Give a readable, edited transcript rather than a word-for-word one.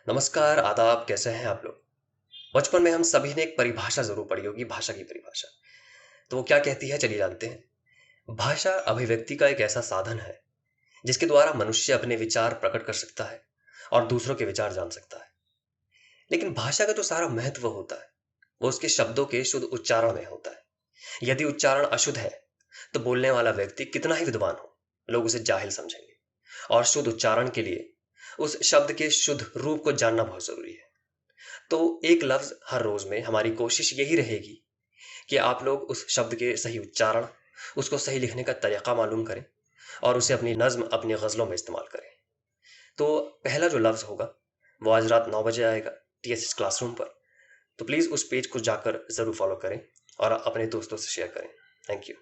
नमस्कार, आदाब, कैसे हैं आप लोग? बचपन में हम सभी ने एक परिभाषा ज़रूर पढ़ी होगी, भाषा की परिभाषा। तो वो क्या कहती है, चलिए जानते हैं। भाषा अभिव्यक्ति का एक ऐसा साधन है, जिसके द्वारा मनुष्य अपने विचार प्रकट कर सकता है और दूसरों के विचार जान सकता है। लेकिन भाषा का जो सारा महत्व होता है, वो उसके शब्दों के शुद्ध उच्चारण में होता है। यदि उच्चारण अशुद्ध है, तो बोलने वाला व्यक्ति कितना ही विद्वान हो, लोग उसे जाहिल समझेंगे। और शुद्ध उच्चारण के लिए उस शब्द के शुद्ध रूप को जानना बहुत ज़रूरी है। तो एक लफ्ज़ हर रोज़ में हमारी कोशिश यही रहेगी कि आप लोग उस शब्द के सही उच्चारण, उसको सही लिखने का तरीक़ा मालूम करें और उसे अपनी नज़्म, अपनी ग़ज़लों में इस्तेमाल करें। तो पहला जो लफ्ज़ होगा, वो आज रात 9 बजे आएगा टीएसएस क्लासरूम पर। तो प्लीज़ उस पेज को जाकर ज़रूर फ़ॉलो करें और अपने दोस्तों से शेयर करें। Thank you.